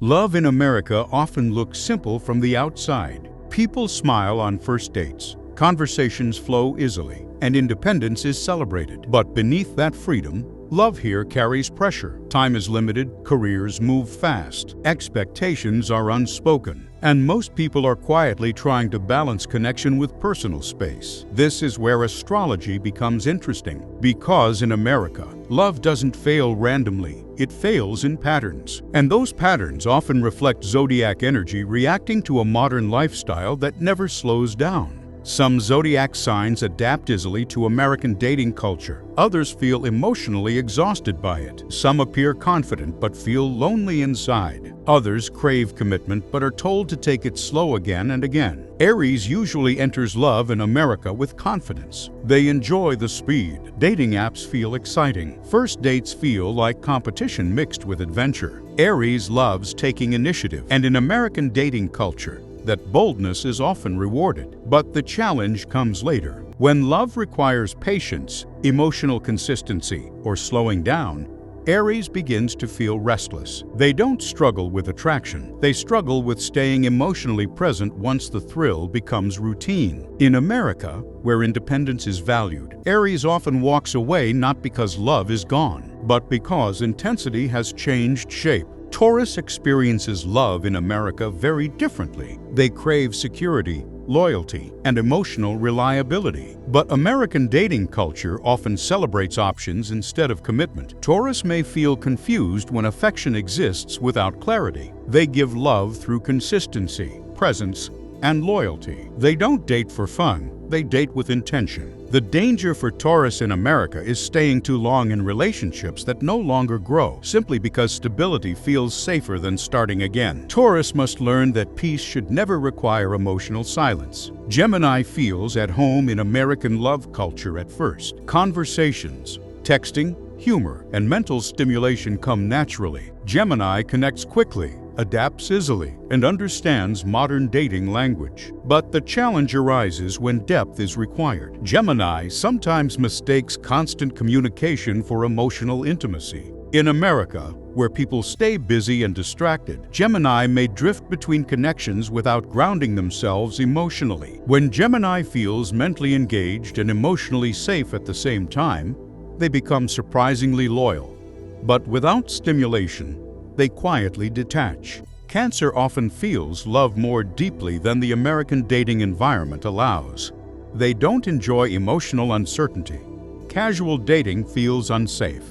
Love in America often looks simple from the outside. People smile on first dates, conversations flow easily, and independence is celebrated. But beneath that freedom, love here carries pressure. Time is limited, careers move fast, expectations are unspoken, and most people are quietly trying to balance connection with personal space. This is where astrology becomes interesting, because in America, love doesn't fail randomly, it fails in patterns. And those patterns often reflect zodiac energy reacting to a modern lifestyle that never slows down. Some zodiac signs adapt easily to American dating culture. Others feel emotionally exhausted by it. Some appear confident but feel lonely inside. Others crave commitment but are told to take it slow again and again. Aries usually enters love in America with confidence. They enjoy the speed. Dating apps feel exciting. First dates feel like competition mixed with adventure. Aries loves taking initiative, and in American dating culture, that boldness is often rewarded. But the challenge comes later. When love requires patience, emotional consistency, or slowing down, Aries begins to feel restless. They don't struggle with attraction. They struggle with staying emotionally present once the thrill becomes routine. In America, where independence is valued, Aries often walks away not because love is gone, but because intensity has changed shape. Taurus experiences love in America very differently. They crave security, loyalty, and emotional reliability. But American dating culture often celebrates options instead of commitment. Taurus may feel confused when affection exists without clarity. They give love through consistency, presence, and loyalty. They don't date for fun, they date with intention. The danger for Taurus in America is staying too long in relationships that no longer grow, simply because stability feels safer than starting again. Taurus must learn that peace should never require emotional silence. Gemini feels at home in American love culture at first. Conversations, texting, humor, and mental stimulation come naturally. Gemini connects quickly, adapts easily, and understands modern dating language. But the challenge arises when depth is required. Gemini sometimes mistakes constant communication for emotional intimacy. In America, where people stay busy and distracted, Gemini may drift between connections without grounding themselves emotionally. When Gemini feels mentally engaged and emotionally safe at the same time, they become surprisingly loyal. But without stimulation, they quietly detach. Cancer often feels love more deeply than the American dating environment allows. They don't enjoy emotional uncertainty. Casual dating feels unsafe.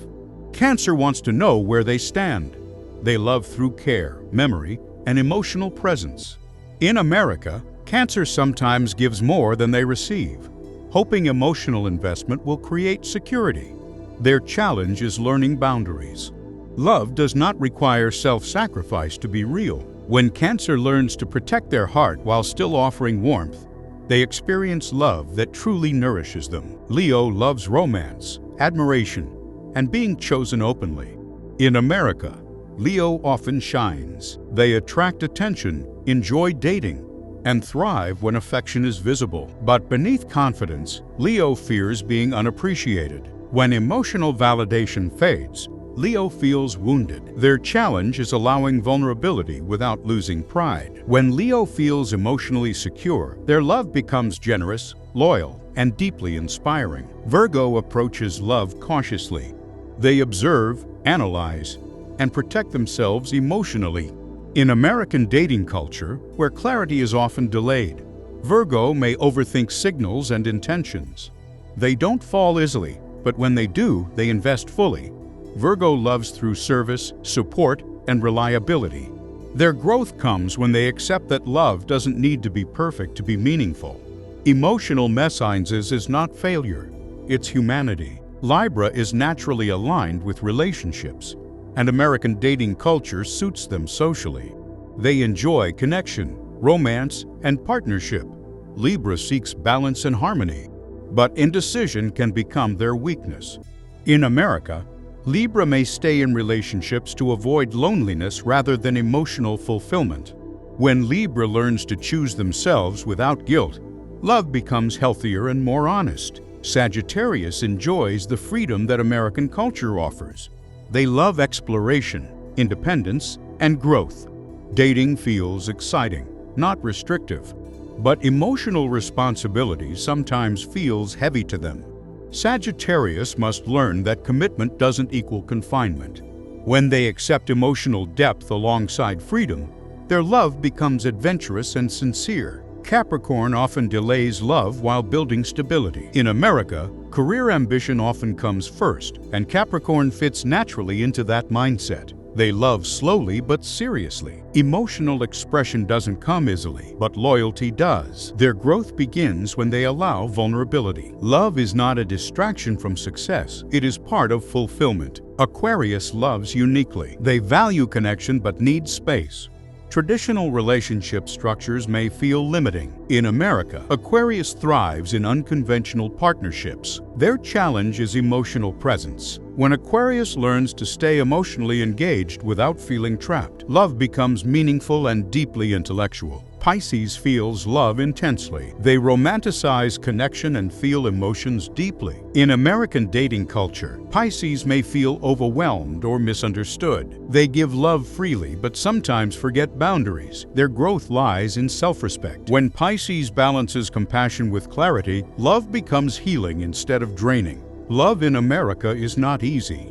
Cancer wants to know where they stand. They love through care, memory, and emotional presence. In America, Cancer sometimes gives more than they receive, hoping emotional investment will create security. Their challenge is learning boundaries. Love does not require self-sacrifice to be real. When Cancer learns to protect their heart while still offering warmth, they experience love that truly nourishes them. Leo loves romance, admiration, and being chosen openly. In America, Leo often shines. They attract attention, enjoy dating, and thrive when affection is visible. But beneath confidence, Leo fears being unappreciated. When emotional validation fades, Leo feels wounded. Their challenge is allowing vulnerability without losing pride. When Leo feels emotionally secure, their love becomes generous, loyal, and deeply inspiring. Virgo approaches love cautiously. They observe, analyze, and protect themselves emotionally. In American dating culture, where clarity is often delayed, Virgo may overthink signals and intentions. They don't fall easily, but when they do, they invest fully. Virgo loves through service, support, and reliability. Their growth comes when they accept that love doesn't need to be perfect to be meaningful. Emotional messiness is not failure, it's humanity. Libra is naturally aligned with relationships, and American dating culture suits them socially. They enjoy connection, romance, and partnership. Libra seeks balance and harmony, but indecision can become their weakness. In America, Libra may stay in relationships to avoid loneliness rather than emotional fulfillment. When Libra learns to choose themselves without guilt, love becomes healthier and more honest. Sagittarius enjoys the freedom that American culture offers. They love exploration, independence, and growth. Dating feels exciting, not restrictive. But emotional responsibility sometimes feels heavy to them. Sagittarius must learn that commitment doesn't equal confinement. When they accept emotional depth alongside freedom, their love becomes adventurous and sincere. Capricorn often delays love while building stability. In America, career ambition often comes first, and Capricorn fits naturally into that mindset. They love slowly but seriously. Emotional expression doesn't come easily, but loyalty does. Their growth begins when they allow vulnerability. Love is not a distraction from success. It is part of fulfillment. Aquarius loves uniquely. They value connection but need space. Traditional relationship structures may feel limiting. In America, Aquarius thrives in unconventional partnerships. Their challenge is emotional presence. When Aquarius learns to stay emotionally engaged without feeling trapped, love becomes meaningful and deeply intellectual. Pisces feels love intensely. They romanticize connection and feel emotions deeply. In American dating culture, Pisces may feel overwhelmed or misunderstood. They give love freely but sometimes forget boundaries. Their growth lies in self-respect. When Pisces balances compassion with clarity, love becomes healing instead of draining. Love in America is not easy.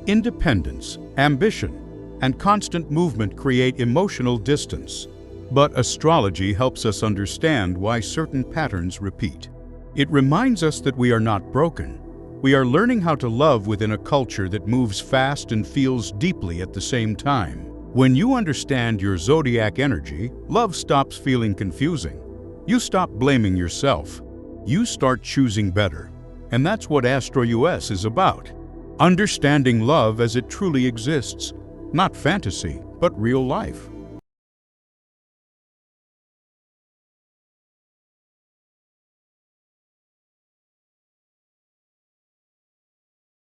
Independence, ambition, and constant movement create emotional distance. But astrology helps us understand why certain patterns repeat. It reminds us that we are not broken. We are learning how to love within a culture that moves fast and feels deeply at the same time. When you understand your zodiac energy, love stops feeling confusing. You stop blaming yourself. You start choosing better. And that's what AstroUS is about. Understanding love as it truly exists, not fantasy, but real life.